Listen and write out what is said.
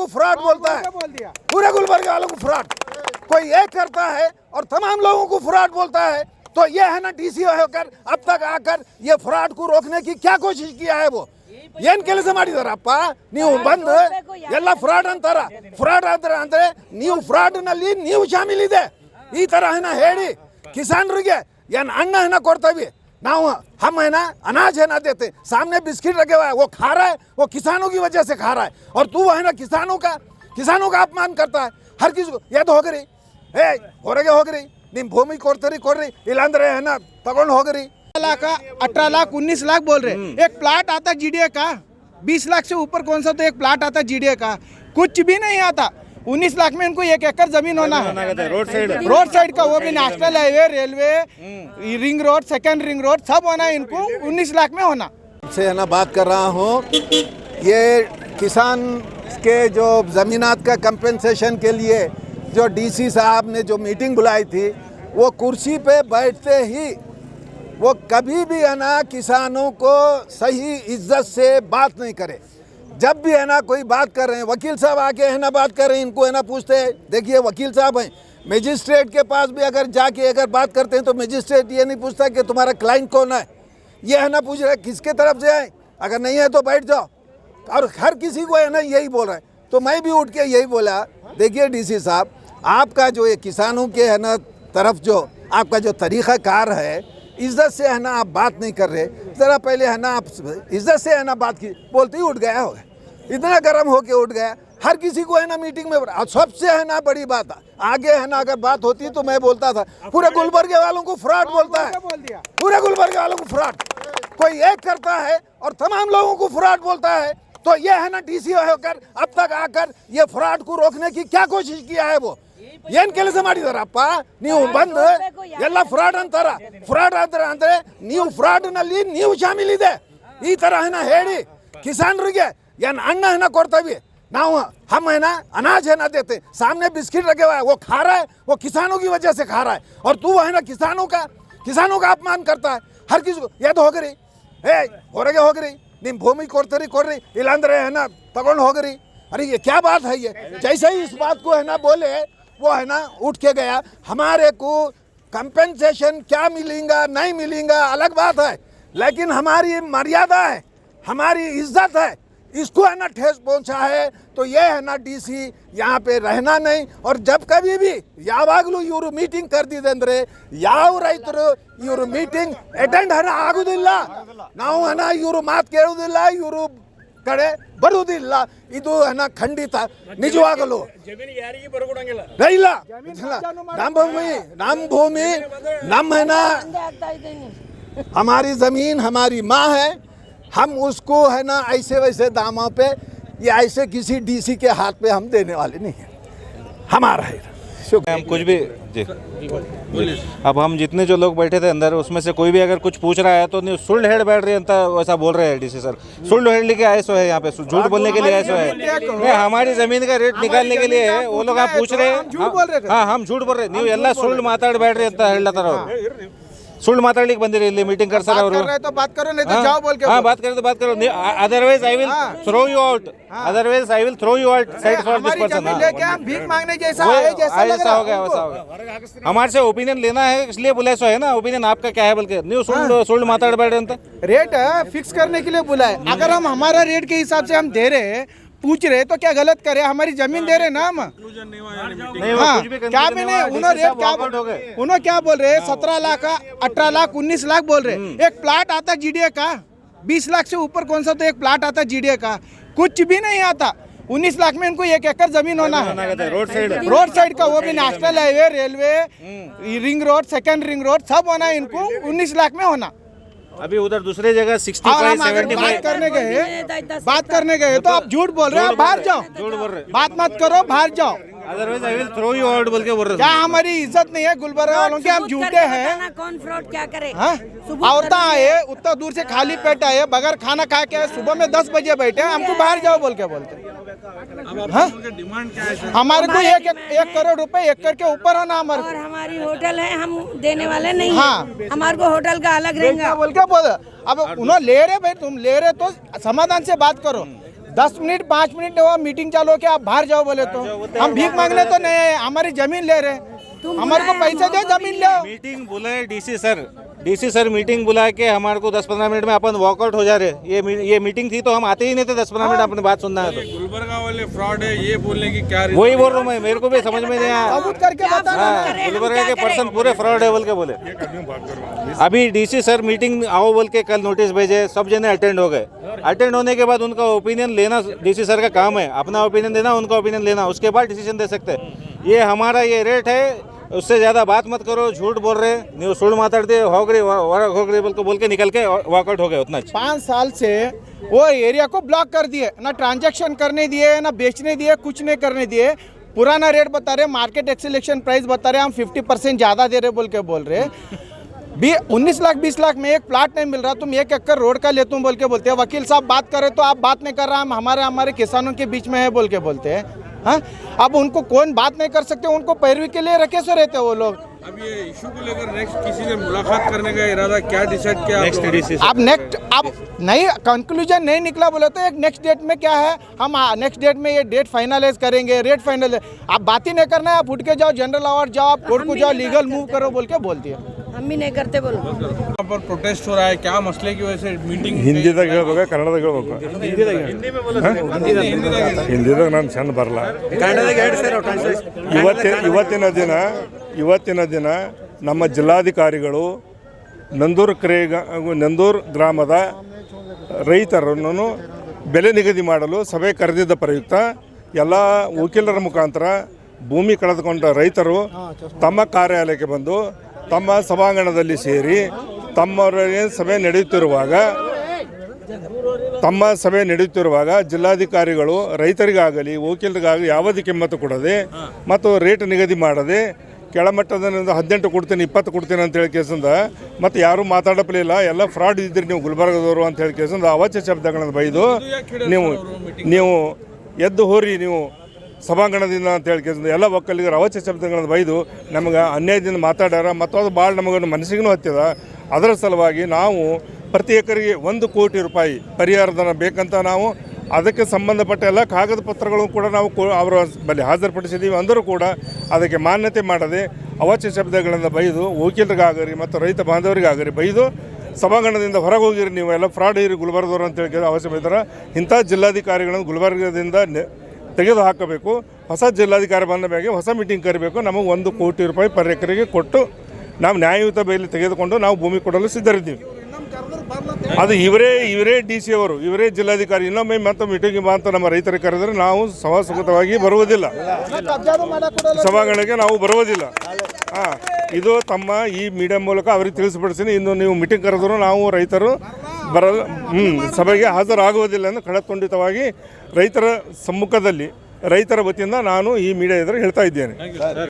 को फ्रॉड बोलता है, पूरे गुलबर्गा वालों को फ्रॉड कोई एक करता है और तमाम लोगों को फ्रॉड बोलता है। तो ये है ना डीसी होकर अब तक आकर ये फ्रॉड को रोकने की क्या कोशिश किया है वो ಏನ್ ಕೆಲಸ ಮಾಡಿದಾರಪ್ಪ ನೀವು ಬಂದು ಎಲ್ಲ ಫ್ರಾಡ್ ಅಂತಾರೆ ಅಂದ್ರೆ ನೀವು ಫ್ರಾಡ್ ನಲ್ಲಿ ನೀವು ಶಾಮಿಲಿದೆ ಈ ತರ है ना ಹೇಳಿ ಕಿಸಾನರಿಗೆ ಏನ್ ಅನ್ನ है ना ಕೊಡ್ತೀವಿ ನಾವು हम है ना अनाज है ना देते सामने बिस्किट रखे हुआ है वो खा रहा है वो किसानों की वजह से खा रहा है और तू है ना किसानों का अपमान करता है हर किसी को ये तो ಹೋಗ್ರಿ ಹೊರಗೆ ಹೋಗ್ರಿ ನಿಮ್ಮ ಭೂಮಿ ಕೊಡ್ರಿ ಇಲ್ಲಾಂದ್ರೆ है ना ತಗೊಂಡು ಹೋಗ್ರಿ 18 लाख 19 लाख बोल रहे। एक प्लाट आता जीडीए का 20 लाख से ऊपर कौन सा तो एक प्लाट आता जीडीए का कुछ भी नहीं आता। 19 लाख में इनको 1 एकड़ जमीन होना है रोड साइड का वो भी national highway railway ring road second ring road सब होना है इनको 19 लाख में होना से है ना बात कर रहा हूँ। ये किसान के जो ज़मीनात का कंपेंसेशन के लिए जो डीसी साहब ने जो मीटिंग बुलाई थी वो कुर्सी पे बैठते ही वो कभी भी है ना किसानों को सही इज्जत से बात नहीं करे। जब भी है ना कोई बात कर रहे हैं वकील साहब आके है ना बात कर रहे हैं इनको है ना पूछते हैं देखिए वकील साहब हैं मजिस्ट्रेट के पास भी अगर बात करते हैं तो मजिस्ट्रेट ये नहीं पूछता कि तुम्हारा क्लाइंट कौन है ये है ना पूछ रहे किसके तरफ से है अगर नहीं है तो बैठ जाओ और हर किसी को है ना यही बोल रहा है। तो मैं भी उठ के यही बोला देखिए डीसी साहब आपका जो ये किसानों के है ना तरफ जो आपका जो तरीक़ा कार है इज्जत से है ना आप बात नहीं कर रहे ज़रा पहले है ना आप इज्जत से है ना बात की बोलते ही उठ गया होगा इतना गर्म होके उठ गया हर किसी को है ना मीटिंग में सबसे है ना बड़ी बात आगे है ना अगर बात होती तो मैं बोलता था पूरे गुलबर्गे वालों को फ्रॉड बोलता है पूरे गुलबर्गे वालों को फ्रॉड कोई एक करता है और तमाम लोगों को फ्रॉड बोलता है। तो ये है ना डीसी होकर अब तक आकर ये फ्रॉड को रोकने की क्या कोशिश किया है वो ಏನ್ ಕೆಲಸ ಮಾಡಿದಾರಪ್ಪ ನೀವು ಬಂದು ಎಲ್ಲ ಫ್ರಾಡ್ ಅಂದ್ರೆ ನೀವು ಫ್ರಾಡ್ ನಲ್ಲಿ ನೀವು ಶಾಮಿಲಿದೆ ಈ ತರ है ना ಹೇಳಿ ಕಿಸಾನರಿಗೆ ಏನ್ ಅನ್ನ है ना ಕೊಡ್ತೀವಿ ನಾವು हम है ना अनाज है ना देते सामने बिस्किट रखे हुआ है वो खा रहा है वो किसानों की वजह से खा रहा है और तू है ना किसानों का अपमान करता है हर किसी को ये तो ಹೋಗ್ರಿ ಹೊರಗೆ ಹೋಗ್ರಿ ನಿಮ್ಮ ಭೂಮಿ ಕೊಡ್ರಿ ಇಲ್ಲಾಂದ್ರೆ है ना ತಗೊಂಡು ಹೋಗ್ರಿ। अरे ये क्या बात है ये जैसे ही इस बात को है ना बोले वो है ना उठ के गया। हमारे को कंपेंसेशन क्या मिलेगा नहीं मिलेगा अलग बात है लेकिन हमारी मर्यादा है हमारी इज्जत है इसको है ना ठेस पहुंचा है। तो ये है ना डीसी यहाँ पे रहना नहीं और जब कभी भी ಯಾವಾಗಲೂ ಇವರು ಮೀಟಿಂಗ್ ಕರೆದಿದ್ರೆ ಯಾವ ರೈತರು ಇವರು ಮೀಟಿಂಗ್ ಅಟೆಂಡ್ ಹಣ ಆಗುವುದಿಲ್ಲ ನಾವು ಹಣ ಇವರು ಮಾತು ಕೇಳುವುದಿಲ್ಲ ಇವರು ಕಡೆ ಬರುವುದಿಲ್ಲ ಇದು ಹಣ ಖಂಡಿತ ನಿಜವಾಗಲು ಇಲ್ಲ ನಮ್ಮ ಭೂಮಿ ನಮ್ಮ है ना हमारी ज़मीन हमारी माँ है हम उसको है ना ऐसे वैसे दामों पे या ऐसे किसी डीसी के हाथ पे हम देने वाले नहीं हैं हमारा है। हम कुछ भी जी अब हम जितने जो लोग बैठे थे अंदर उसमें से कोई भी अगर कुछ पूछ रहा है तो नहीं सुल्ड हेड बैठ रही है वैसा बोल रहे हैं डीसी सर सुल्ड हेड लेके आए सो है यहाँ पे झूठ बोलने के लिए आए सो है नहीं हमारी जमीन का रेट निकालने के लिए है वो लोग आप पूछ रहे हैं हाँ हम झूठ बोल रहे ನೀವು ಎಲ್ಲ ಸುಳ್ಳು ಮಾತಾಡಿ बैठ ಅಂತ ಹೇಳ್ತಾರ ಅವರು ಸುಳ್ಳು ಮಾತಾಡ್ಲಿಕ್ಕೆ ಬಂದಿರಿ ಇಲ್ಲಿ ಮೀಟಿಂಗ್ ಕರ್ಸರ ಅವರು तो बात करो नहीं तो जाओ बोल के हाँ बात करो otherwise I will throw you outside for this person लेके हम भीख मांगने जैसा है जैसा लग रहा हो गया वैसा हो गया हमारे से ओपिनियन लेना है इसलिए बुलाए सो है ना ओपिनियन आपका क्या है बोल के नहीं सुल्ड माताड़ बैठे अंत रेट फिक्स करने के लिए बुलाए अगर हम हमारा रेट के हिसाब से हम दे रहे पूछ रहे तो क्या गलत करे हमारी जमीन दे रहे ना हम क्या भी नहीं उन्होंने क्या बोल रहे 17 लाख 18 लाख 19 लाख बोल रहे। एक प्लाट आता जीडीए का 20 लाख से ऊपर कौन सा तो एक प्लाट आता जीडीए का कुछ भी नहीं आता। 19 लाख में इनको 1 एकड़ जमीन होना है रोड साइड का वो भी national highway railway ring road second ring road सब होना है इनको 19 लाख में होना। अभी उधर दूसरे जगह 65 75 बात करने गए तो आप झूठ बोल रहे हो बाहर जाओ झूठ बोल रहे बात मत करो बाहर जाओ otherwise I will throw you out बोल के बोल रहे क्या हमारी इज्जत नहीं है गुलबर्गा वालों की हम झूठे हैं कौन फ्रॉड क्या करे औरतें आए उतना दूर से खाली पेट आए बगैर खाना खा के सुबह में 10 बजे बैठे हमको बाहर जाओ बोल के बोलते हमारे को 1 करोड़ रुपए एकड़ के ऊपर होना हमारे और हमारी होटल है हम देने वाले नहीं है हमारे को होटल का अलग रहेगा बोल के बोल अब उन्होंने ले रहे भाई तुम ले रहे तो समाधान से बात करो 10 मिनट 5 मिनट वो मीटिंग चालू हो के आप बाहर जाओ बोले तो हम भीख मांगने तो नहीं है, हमारी जमीन ले रहे, हमारे को पैसे दे, जमीन लो। मीटिंग बुलाए डीसी सर मीटिंग बुला के हमारे को 10-15 मिनट में अपन वॉकआउट हो जा रहे। ये मीटिंग थी तो हम आते ही नहीं थे 10-15 मिनट अपनी बात सुनना है तो। गुलबर्गा वाले फ्रॉड है ये बोलने की क्या वही बोल रहा हूँ मैं, मेरे को भी समझ में नहीं आया। सबूत करके बता हाँ, गुलबर्गा के पर्सन पूरे फ्रॉड है बोल के बोले। अभी डीसी सर मीटिंग आओ बोल के कल नोटिस भेजे, सब जने अटेंड हो गए। अटेंड होने के बाद उनका ओपिनियन लेना डीसी सर का काम है, अपना ओपिनियन देना, उनका ओपिनियन लेना, उसके बाद डिसीजन दे सकते हैं। ये हमारा ये रेट है, उससे ज़्यादा बात मत करो, झूठ बोल रहे, ನೀವು ಸುಳ್ಳು ಮಾತಾಡ್ದೆ ಹೋಗ್ರಿ बोल के निकल के वॉकआउट हो गए। उतना 5 साल से वो एरिया को ब्लॉक कर दिए, ना ट्रांजैक्शन करने दिए, ना बेचने दिए, कुछ नहीं करने दिए। पुराना रेट बता रहे, मार्केट एक्सेलेशन प्राइस बता रहे, हम 50% ज़्यादा दे रहे बोल रहे। 19 लाख 20 लाख में एक प्लाट नहीं मिल रहा, तुम 1 एकड़ रोड का लेता हूँ बोल के बोलते हैं। वकील साहब बात करे तो आप बात नहीं कर रहा, हम हमारे किसानों के बीच में है बोल के बोलते हैं। हाँ, अब उनको कौन बात नहीं कर सकते, उनको पैरवी के लिए रखे सो रहते वो लोग। अब ये इशू को लेकर नेक्स्ट किसी से मुलाकात करने का इरादा क्या डिसाइड किया? अब नहीं कंक्लूजन नहीं निकला बोले तो एक नेक्स्ट डेट में क्या है, हम नेक्स्ट डेट में ये डेट फाइनलाइज करेंगे, रेट फाइनल। आप बात ही नहीं करना है, आप उठ के जाओ जनरल अवार्ड जाओ, आप कोर्ट को जाओ, लीगल मूव करो बोल के बोल दिया। हम भी नहीं करते बोलो। यहाँ पर प्रोटेस्ट हो रहा है, क्या मसले की वजह से मीटिंग? ಹಿಂದಿದಾಗ ಹೇಳ್ಬೇಕು, ಕನ್ನಡದಾಗ ಹೇಳ್ಬೇಕು? ಹಿಂದಿದಾಗ ನಾನು ಚೆಂದ ಬರಲ್ಲ। ಇವತ್ತಿನ ದಿನ ನಮ್ಮ ಜಿಲ್ಲಾಧಿಕಾರಿಗಳು ನಂದೂರ್ ಗ್ರಾಮದ ರೈತರನ್ನು ಬೆಲೆ ನಿಗದಿ ಮಾಡಲು ಸಭೆ ಕರೆದಿದ್ದ ಪ್ರಯುಕ್ತ ಎಲ್ಲ ವಕೀಲರ ಮುಖಾಂತರ ಭೂಮಿ ಕಳೆದುಕೊಂಡ ರೈತರು ತಮ್ಮ ಕಾರ್ಯಾಲಯಕ್ಕೆ ಬಂದು ತಮ್ಮ ಸಭಾಂಗಣದಲ್ಲಿ ಸೇರಿ ತಮ್ಮ ಸಭೆ ನಡೆಯುತ್ತಿರುವಾಗ ಜಿಲ್ಲಾಧಿಕಾರಿಗಳು ರೈತರಿಗಾಗಲಿ ವಕೀಲರಿಗಾಗಲಿ ಯಾವುದೇ ಕಿಮ್ಮತ್ತು ಕೊಡದೆ ಮತ್ತು ರೇಟ್ ನಿಗದಿ ಮಾಡದೆ ಕೆಳಮಟ್ಟದ 18 ಕೊಡ್ತೀನಿ 20 ಕೊಡ್ತೀನಿ ಅಂತ ಹೇಳಿ ಕೇಸಿಂದ ಮತ್ತು ಯಾರೂ ಮಾತಾಡಲಿಲ್ಲ, ಎಲ್ಲ ಫ್ರಾಡ್ ಇದ್ದಿರಿ ನೀವು ಗುಲ್ಬರ್ಗದವರು ಅಂತ ಹೇಳಿ ಕೇಸಿಂದ ಅವಾಚ್ಯ ಶಬ್ದಗಳನ್ನು ಬೈದು ನೀವು ಎದ್ದು ಹೋರಿ ನೀವು ಸಭಾಂಗಣದಿಂದ ಅಂತ ಹೇಳಿ ಕೇಸಿಂದ ಎಲ್ಲ ಒಕ್ಕಲಿಗರು ಅವಾಚ್ಯ ಶಬ್ದಗಳನ್ನು ಬೈದು ನಮಗೆ ಅನ್ಯಾಯದಿಂದ ಮಾತಾಡ್ಯಾರ ಮತ್ತು ಅದು ಭಾಳ ನಮಗನ್ನು ಮನಸ್ಸಿಗೂ ಹತ್ತಿದ। ಅದರ ಸಲುವಾಗಿ ನಾವು ಪ್ರತಿ ಎಕರೆಗೆ 1 ಕೋಟಿ ರೂಪಾಯಿ ಪರಿಹಾರಧನ ಬೇಕಂತ ನಾವು ಅದಕ್ಕೆ ಸಂಬಂಧಪಟ್ಟ ಎಲ್ಲ ಕಾಗದ ಪತ್ರಗಳು ಕೂಡ ನಾವು ಅವರ ಬಳಿ ಹಾಜರುಪಡಿಸಿದ್ದೀವಿ। ಅಂದರೂ ಕೂಡ ಅದಕ್ಕೆ ಮಾನ್ಯತೆ ಮಾಡದೆ ಅವಾಚ್ಯ ಶಬ್ದಗಳಿಂದ ಬೈದು ವಕೀಲರಿಗಾಗರಿ ಮತ್ತು ರೈತ ಬಾಂಧವರಿಗಾಗರಿ ಬೈದು ಸಭಾಂಗಣದಿಂದ ಹೊರಗೆ ಹೋಗಿರಿ, ನೀವು ಎಲ್ಲ ಫ್ರಾಡ್ ಇರಿ ಗುಲ್ಬರ್ಗದವರು ಅಂತ ಹೇಳಿ ಅವಶ್ಯ ಇದ್ದಾರೆ। ಇಂಥ ಜಿಲ್ಲಾಧಿಕಾರಿಗಳನ್ನು ಗುಲ್ಬರ್ಗದಿಂದ ತೆಗೆದು ಹಾಕಬೇಕು, ಹೊಸ ಜಿಲ್ಲಾಧಿಕಾರಿ ಬಂದ ಮೇಲೆ ಹೊಸ ಮೀಟಿಂಗ್ ಕರಿಬೇಕು, ನಮಗೆ 1 ಕೋಟಿ ರೂಪಾಯಿ ಪರ್ ಎಕರೆಗೆ ಕೊಟ್ಟು ನಾವು ನ್ಯಾಯಯುತ ಬೆಲೆ ತೆಗೆದುಕೊಂಡು ನಾವು ಭೂಮಿ ಕೊಡಲು ಸಿದ್ಧರಿದ್ದೀವಿ। ಅದು ಇವರೇ ಡಿ ಸಿ ಅವರು, ಇವರೇ ಜಿಲ್ಲಾಧಿಕಾರಿ ಇನ್ನೊಮ್ಮೆ ಮತ್ತು ಮೀಟಿಂಗ್ ಅಂತ ನಮ್ಮ ರೈತರಿಗೆ ಕರೆದರೆ ನಾವು ಸಹಸುಖಿತವಾಗಿ ಬರುವುದಿಲ್ಲ, ಸಭಾಂಗಣಕ್ಕೆ ನಾವು ಬರುವುದಿಲ್ಲ। ಇದು ತಮ್ಮ ಈ ಮೀಡಿಯಾ ಮೂಲಕ ಅವರಿಗೆ ತಿಳಿಸಿಪಡಿಸ್ತೀನಿ। ಇನ್ನು ನೀವು ಮೀಟಿಂಗ್ ಕರೆದರೂ ನಾವು ರೈತರು ಸಭೆಗೆ ಹಾಜರಾಗುವುದಿಲ್ಲ ಎಂದು ಖಡಾಖಂಡಿತವಾಗಿ ರೈತರ ಸಮ್ಮುಖದಲ್ಲಿ ರೈತರ ವತಿಯಿಂದ ನಾನು ಈ ಮೀಡಿಯಾ ಎದುರು ಹೇಳ್ತಾ ಇದ್ದೇನೆ।